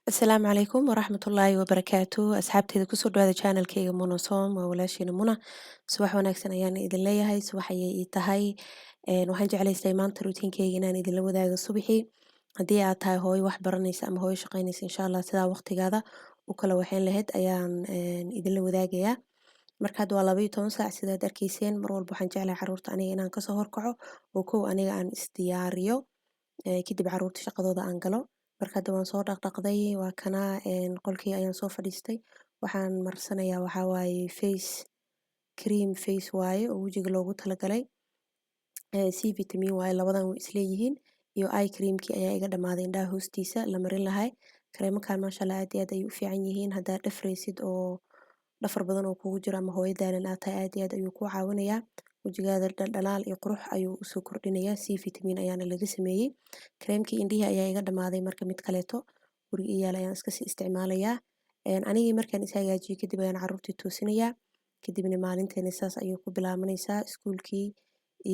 Asalaamu calaykum waraxmatullaahi wabarakaatu asxaabteeda kusoo dhawaada channelkayga Monosom waa walaashiina Muna subax wanaagsan ayaan idin leeyahay subax ayay ii tahay waxaan jeclaystay maanta routiinkayga inaan idinla wadaago subaxii haddii aad tahay hooyo wax baranaysa ama hooyo shaqaynaysa insha Allah sidaa waqtigaada u kala waxayn lahayd ayaan idinla wadaagayaa marka hadda waa 12 saac sidaad arkayseen mar walba waxaan jeclahay caruurta aniga inaan kasoo horkaco oo kow aniga aan isdiyaariyo kadib caruurta shaqadooda aan galo marka hadda waan soo dhaqdhaqday waa kana qolkii ayaan soo fadhiistay waxaan marsanayaa waxaa waaye face waaye oo wejiga loogu talagalay C vitamin waaye labadan way isleeyihiin iyo eye creamkii ayaa iga dhamaaday indhaha hoostiisa la marin lahay kareemakan maasha Allah aad iyo aad ayay u fiican yihiin haddaad dhafraysid oo dhafar badan oo kugu jiro ama hooyo daalan aad tahay aad iyo aad ayuu kuu caawinayaa wejigaada dhaldhalaal iyo qurux ayuu usoo kordhinayaa C vitamin ayaana laga sameeyey kareemkii indhihii ayaa iga dhamaaday marka mid kaleeto guriga iyaal ayaan iska sii isticmaalayaa anigii markaan is hagaajiyey kadib ayaan caruurtii toosinayaa kadibna maalinteena saas ayuu ku bilaabanaysaa iskuulkii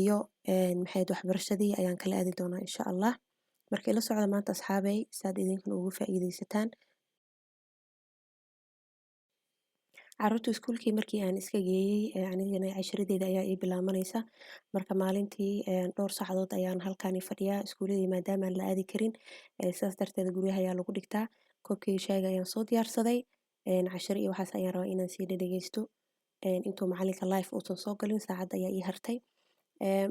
iyo maxayd waxbarashadii ayaan kala aadi doonaa insha Allah marka ila socda maanta asxaabay saad idinkan ugu faa'iidaysataan caruurta iskuulkii markii aan iska geeyey anigana casharadeeda ayaa ii bilaabanaysa marka maalintii dhowr saacadood ayaan halkaani fadhiyaa iskuuladii maadaama aan la aadi karin sidaas darteed guryaha ayaa lagu dhigtaa koobkii shaaga ayaan soo diyaarsaday cashar iyo waxaas ayaan rabaa inaan sii dhageysto intuu macalinka live uusan soo galin saacad ayaa ii hartay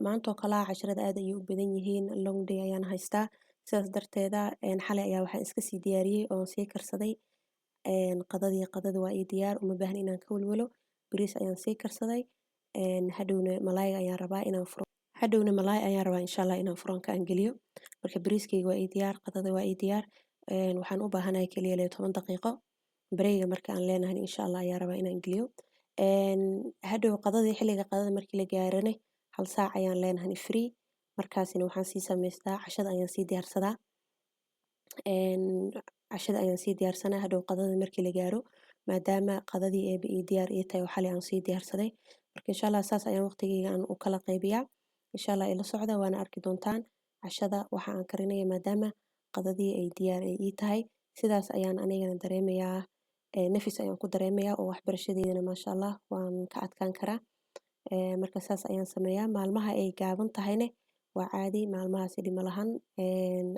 maanta oo kale casharada aad ayay u badan yihiin long day ayaan haystaa sidaas darteeda xalay ayaa waxaan iska sii diyaariyey oon sii karsaday qadada waa ii diyaar uma baahna inaan ka walwalo bariis ayaan sii karsaday hadhowna malaay ayaan rabaa insha Allah inaan furanka aan geliyo marka bariiskayga waa ii diyaar qadada waa ii diyaar waxaan u baahanahay kaliya 10 daqiiqo bareyga marka aan leenahay insha Allah ayaa rabaa inaan geliyo hadhow xilliga qadada markii la gaarane hal saac ayaan leenahay free markaasina waxaan sii samaystaa cashada ayaan sii diyaarsadaa cashada ayaan sii diyaarsanaa hadhow qadada markii la gaaro maadaama qadadii eeba ii diyaar ii tahay oo xalay aan sii diyaarsaday marka insha Allah saas ayaan waqtigayga aan u kala qaybiyaa insha Allah ila socda waana arki doontaan cashada waxa aan karinaya maadaama qadadii ay diyaar ii tahay sidaas ayaan anigana dareemayaa nafis ayaan ku dareemayaa oo waxbarashadeedana maasha Allah waan ka adkaan karaa marka saas ayaan sameeyaa maalmaha ay gaaban tahayne waa caadi maalmahaas dhib malahan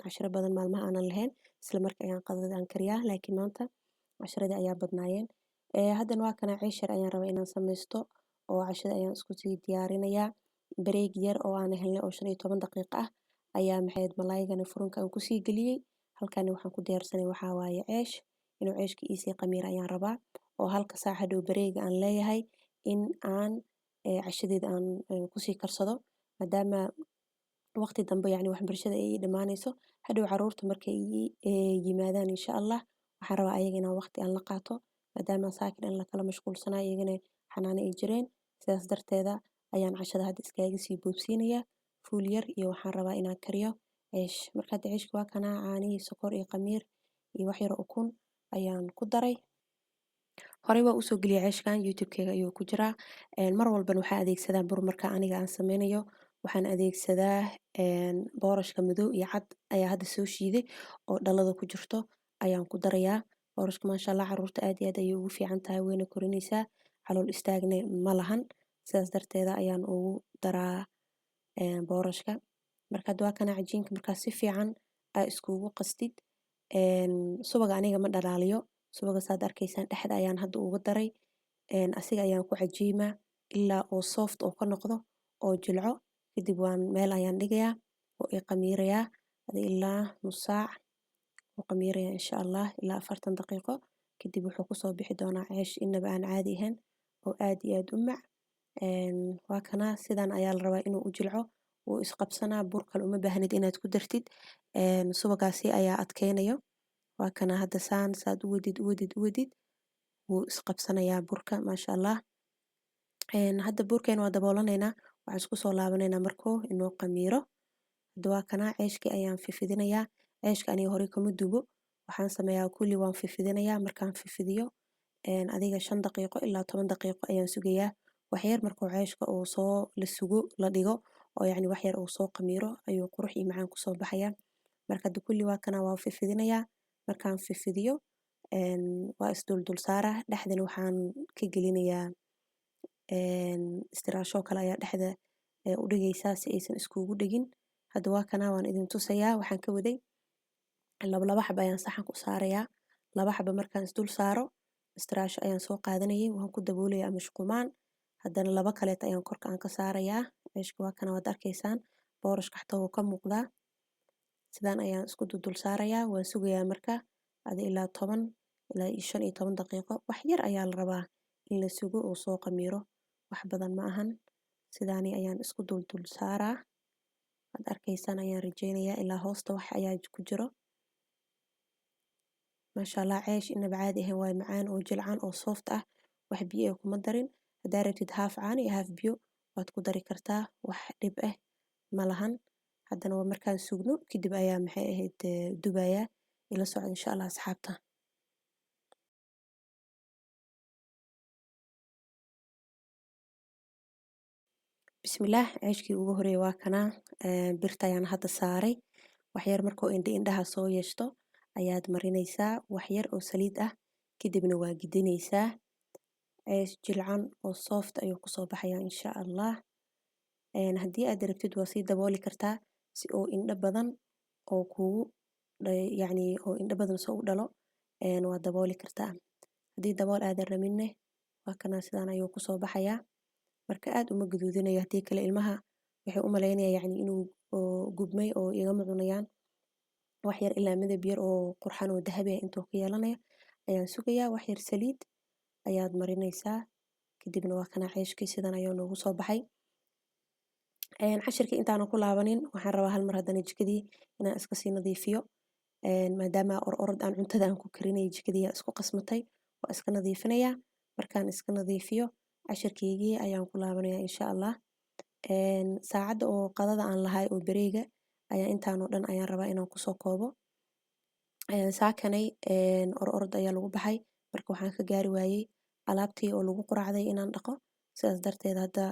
casharo badan maalmaha aanan lahayn isla marka ayaan qadada aan kariyaa laakiin maanta casharadii ayaa badnaayeen haddana waa kana cashar ayaan rabaa inaan sameysto oo cashada ayaan isku sii diyaarinayaa bareeg yar oo aan helnay oo 15 daqiiqo ah ayaa maxayd malaayigana furunka aan ku sii galiyay halkaana waxaan ku diyaarsanay waxaa waaye ceesh inuu ceeshka iisii qamiir ayaan rabaa oo halka saac hadhow bareega aan leeyahay in aan cashadeeda aan kusii karsado maadaama waqti dambe yani waxbarashada ay ii dhamaanayso hadhow caruurta markay yimaadaan insha Allah waxaan rabaa ayaga inaan waqti aan la qaato maadaama saakin aan la kala mashquulsanayo iyagana xanaano ay jireen sidaas darteeda ayaan cashada hadda iskaga sii boobsiinayaa fuul yar iyo waxaan rabaa inaan kariyo ceesh marka hadda ceeshka waa kana caanihii sokor iyo qamiir iyo wax yar oo ukun ayaan ku daray horey waa usoo geliyay ceeshkan youtube-kayga ayuu ku jiraa mar walbana waxaa adeegsadaa bur marka aniga aan sameynayo waxaan adeegsadaa boorashka madow iyo cad ayaa hadda soo shiiday oo dhalada ku jirto ayaan ku darayaa boorashka maasha Allah caruurta aad iyo aad ayay ugu fiican tahay wayna korinaysaa calool istaagna ma lahan sidaas darteeda ayaan ugu daraa boorashka marka hadda waa kana cajiinka markaas si fiican aa iskugu qastid subaga aniga ma dhalaaliyo subaga saad arkaysaan dhexda ayaan hadda uga daray asiga ayaan ku cajiimaa ilaa oo soft oo ka noqdo oo jilco kadib waan meel ayaan dhigayaa oo i qamiirayaa ilaa nus saac oo qamiirayaa insha Allah ilaa 40 daqiiqo kadib wuxuu kusoo bixi doonaa ceesh inaba aan caadi ahayn oo aad iyo aad u mac waa kana sidan ayaa la rabaa inuu u jilco wuu isqabsanaa bur kale uma baahnid inaad ku dartid subagaasi ayaa adkeynayo waa kana hadda saan saad u wadid wuu isqabsanayaa burka maasha Allah hadda burkeen waa daboolanaynaa waxaan isku soo laabanaynaa markuu inoo qamiiro hadda waa kana ceeshkii ayaan fifidinayaa ceeshka aniga hore kama dubo waxaan sameeyaa kulli waan fifidinayaa markaan fifidiyo adiga 5 daqiiqo ilaa 10 daqiiqo ayaan sugayaa wax yar markuu ceeshka uu soo la sugo la dhigo oo yani wax yar uu soo qamiiro ayuu qurux iyo macaan kusoo baxayaa marka hadda kulli waa kana waa fifidinayaa markaan fifidiyo waa isduldul saaraa dhexdana waxaan ka gelinayaa istiraasho kale ayaa dhexda u dhigaysaa si aysan iskugu dhegin. Hadda waa kana waan idin tusayaa waxaan ka waday laba xabo ayaan saxanka u saarayaa. Laba xabo markaan isdul saaro istiraasho ayaan soo qaadanayay waan ku daboolayaa ama shukumaan. Haddana laba kaleeta ayaan korka aan ka saarayaa. Ceeshka waa kana waad arkaysaan boorashka xataa wuu ka muuqdaa. Sidaan ayaan isku dul saarayaa waan sugayaa marka ilaa 10 ilaa 15 daqiiqo wax yar ayaa la rabaa in la sugo oo soo qamiiro wax badan ma ahan. Sidaani ayaan isku dul saaraa. Waad arkaysaan ayaan rajaynayaa ilaa hoosta wax ayaa ku jiro. Masha Allah ceesh inaba caadi ahayn waa macaan oo jilcan oo soft ah wax biyo kuma darin. Hadaa rabtid haaf caano iyo haaf biyo waad ku dari kartaa wax dhib ah ma lahan. Haddana waa markaan sugno kadib ayaa maxay ahayd dubayaa ila socdo insha Allah asxaabta. Bismillah ceeshkii ugu horeeyay waa kana birta ayaan hadda saaray. Wax yar markuu indhaha soo yeeshto ayaad marinaysaa wax yar oo saliid ah kadibna waa gidinaysaa. Ceesh jilcan oo soft ayuu kusoo baxayaa insha Allah. Haddii aad rabtid waa sii dabooli kartaa si oo indho badan oo kugu oo indho badan soo u dhalo waa dabooli kartaa. Haddii dabool aadan rabinne waa kana sidaan ayuu kusoo baxayaa. Marka aad uma gaduudinayo haddii kale ilmaha waxay u malaynayaan inuu gubmay oo igama cunayaan. Wax yar ilaa midab yar oo qurxan oo dahabi ah intuu ka yeelanayo ayaan sugayaa wax yar saliid ayaad marinaysaa. Kadibna waa kana ceeshkii sidan ayuu noogu soo baxay. Cashirkii intaan ku laabanin waxaan rabaa hal mar haddana jikadii inaan iska sii nadiifiyo. Maadaama orod aan cuntada aan ku karinay jikadii isku qasmatay waa iska nadiifinayaa. Markaan iska nadiifiyo cashirkeygii ayaan ku laabanayaa insha Allah. Saacada oo qadada aan lahay oo bareega ayaa intaan oo dhan ayaan rabaa inaan kusoo koobo. Saakanay orod ayaa lagu baxay marka waxaan ka gaari waayay alaabtii oo lagu quraacday inaan dhaqo. Sidaas darteed hadda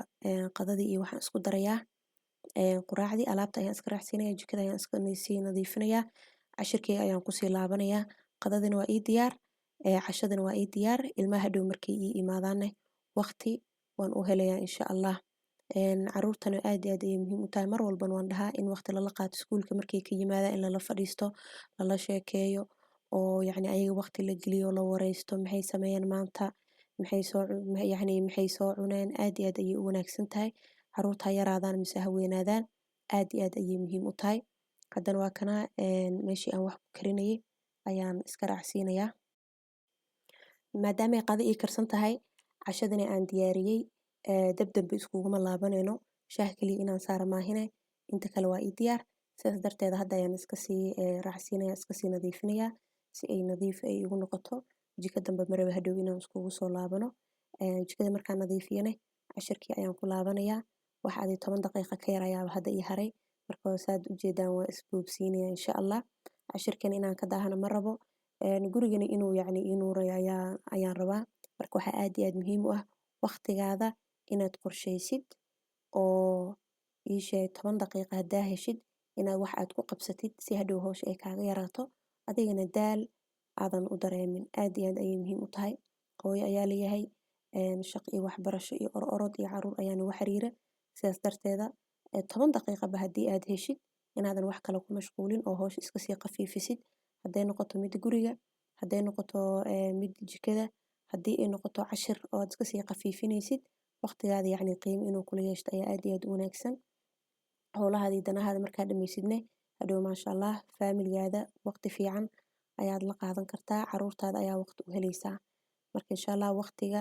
qadadii iyo waxaan isku darayaa. Quraacdii alaabta ayaan iska raacsiinayaa jikada ayaan iska sii nadiifinayaa. Cashirkeyga ayaan ku sii laabanayaa. Qadadina waa ii diyaar. Cashadana waa ii diyaar. Ilmaha dhow markay ii imaadaanne waqti waan u helayaa insha Allah. Caruurtana aad iyo aad ayay muhiim u tahay mar walbana waan dhahaa in waqti lala qaato iskuulka markay ka yimaadaan in lala fadhiisto lala sheekeeyo oo ayaga waqti la geliyo la wareysto maxay sameeyeen maanta maxay soo cuneen aad iyo aad ayay u wanaagsan tahay. Caruurta ha yaraadaan mise ha weynaadaan aad iyo aad ayay muhiim u tahay. Haddana waa kana meeshii aan wax ku karinayay ayaan iska raacsiinayaa. Maadaama ay qado ii karsan tahay cashadana aan diyaariyay dab dambe iskuguma laabanayno shaah kaliya inaan saaro maahine inta kale waa ii diyaar. Sidaas darteed hadda ayaan iska sii raacsiinayaa iska sii nadiifinayaa si ay nadiif ay igu noqoto. Jika dambe maraba hadhow inaan iskugu soo laabano. Jikada markaan nadiifiyane cashirkii ayaan ku laabanayaa. Wax 10 daqiiqo ka yar ayaa hadda ii haray. Marka saad u jeedaan waa isboobsiinayaa insha Allah. Cashirkan inaan ka daahano ma rabo. Gurigana inuu inuu ayaan rabaa. Marka waxa aad iyo aad muhiim u ah waqtigaada inaad qorsheysid oo ii sheeg 10 daqiiqo hadaa heshid inaad wax aad ku qabsatid si hadhow hawsha ay kaaga yaraato adigana daal aadan u dareemin aad iyo aad ayay muhiim u tahay. Hooyo ayaa leeyahay shaqo iyo waxbarasho iyo orod iyo caruur ayaa nagu xiriira. Sidaas darteeda 10 daqiiqo ba haddii aad heshid inaadan wax kale ku mashquulin oo hawsha iska sii qafiifisid. Hadday noqoto mid guriga hadday noqoto mid jikada haddii ay noqoto cashir oo aad iska sii qafiifinaysid waqtigaada qiimo inuu kula yeeshto ayaa aad iyo aad u wanaagsan. Howlahaadii danahaada markaad dhammaysidne hadhow maasha Allah faamilgaada waqti fiican ayaad la qaadan kartaa. Caruurtaada ayaa waqti u helaysaa. Marka insha Allah waqtiga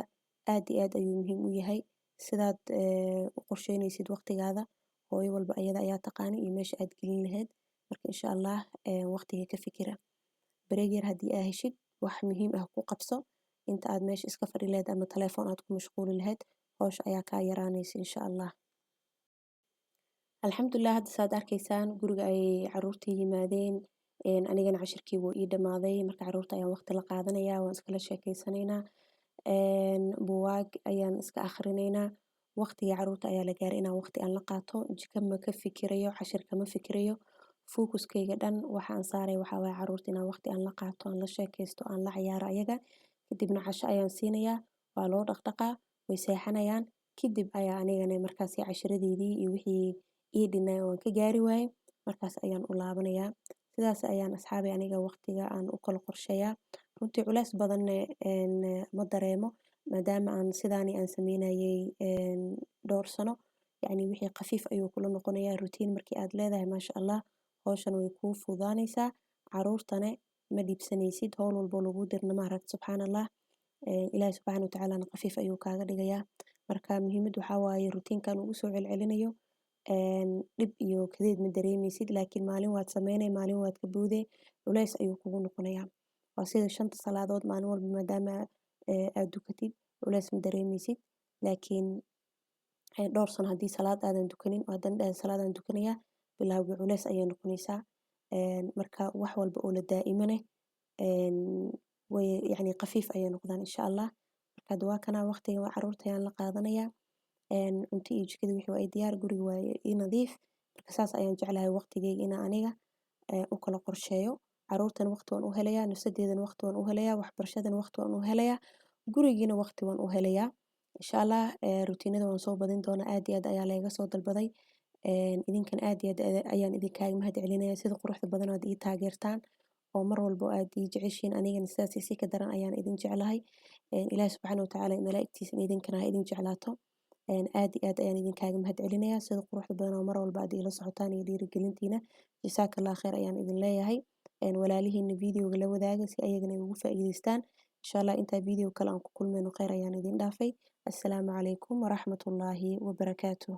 aad iyo aad ayuu muhiim u yahay. Sidaad u qorsheynaysid waqtigaada hooyo walba ayada ayaa taqaani iyo meesha aad gelin lahayd. Marka insha Allah waqtiga ka fikira. Bareeg yar haddii aad heshid wax muhiim ah ku qabso inta aad meesha iska fadhi lahayd ama telefoon aad ku mashquuli lahayd hawsha ayaa kaa yaraanaysa insha Allah. Alxamdulillah hadda saad arkaysaan guriga ay caruurtii yimaadeen anigana cashirkii wuu ii dhamaaday marka caruurta ayaan waqti la qaadanayaa waan iskala sheekeysanaynaa. Buugaag ayaan iska akhrinaynaa. Waqtiga caruurta ayaa la gaaray inaan waqti aan la qaato jika ma ka fikirayo cashir kama fikirayo focuskayga dhan waxa aan saaray waxaa waaye carruurta inaan waqti aan la qaato, aan la sheekaysto, aan la ciyaaro ayaga. Kadibna casho ayaan siinayaa, waa loo dhaqdhaqaa, way seexanayaan. Kadib ayaa anigana markaasi cashiradeydii iyo wixii ii dhinaa oo aan ka gaari waayay, markaas ayaan u laabanayaa. Sidaas ayaan asxaabay aniga waqtiga aan u kala qorsheeyaa. Runtii culays badanna ma dareemo maadaama aan sidaani aan sameynayay dhowr sano. Yacni wixii khafiif ayuu kula noqonayaa routine markii aad leedahay maasha Allah. Hawshan way kuu fududaanaysaa. Carruurtana ma dhibsanaysid. Hawl walbo lagu dirna ma aragti subxaan Allah. Ilaahay subxaanahu wa tacaala khafiif ayuu kaaga dhigayaa. Marka muhiimad waxaa waaye routine-kan ugu soo celcelinayo. Dhib iyo kadeed ma dareemaysid laakiin maalin waad sameynay maalin waad ka boodee culays ayuu kugu noqonayaa. Waa sida shanta salaadood maalin walba maadaama aad dukatid culays ma dareemaysid. Laakiin dhowr sano haddii salaad aadan dukanin oo haddana dhahay salaad aan dukanayaa bilowgii culays ayay noqonaysaa. Marka wax walba oo la daa'imane way yacni khafiif ayay noqdaan insha Allah. Marka hadda waa kana waqtiga waa carruurta ayaan la qaadanayaa. Cunto iyo jikada wixii waa diyaar, guriga waa ii nadiif. Marka saas ayaan jeclahay waqtigeyga inaan aniga u kala qorsheeyo. Carruurtana waqti waan u helayaa, nafsadeedana waqti waan u helayaa, waxbarashadana waqti waan u helayaa, gurigiina waqti waan u helayaa. Insha Allah routine-nada waan soo badin doonaa. Aad iyo aad ayaa layga soo dalbaday. Idinkan aad iyo aad ayaan idinkaaga mahadcelinayaa sida quruxda badan oo aad ii taageertaan oo mar walbo aad ii jeceshiin anigana sidaas iyo si ka daran ayaan idin jeclahay. Ilaahay subxaanahu wa tacaala malaa'igtiisana idinkana ha idin jeclaato. Aad iyo aad ayaan idinkaaga mahadcelinayaa sida quruxda badan oo mar walba aad iila socotaan iyo dhiirigelintiina. Jazakallah khair ayaan idin leeyahay. Walaalihiina videoga la wadaaga si ayagana ay ugu faa'iidaystaan. Insha Allah intaa video kale aan ku kulmayno khayr ayaan idin dhaafay. Assalaamu calaykum waraxmatullaahi wabarakaatuh.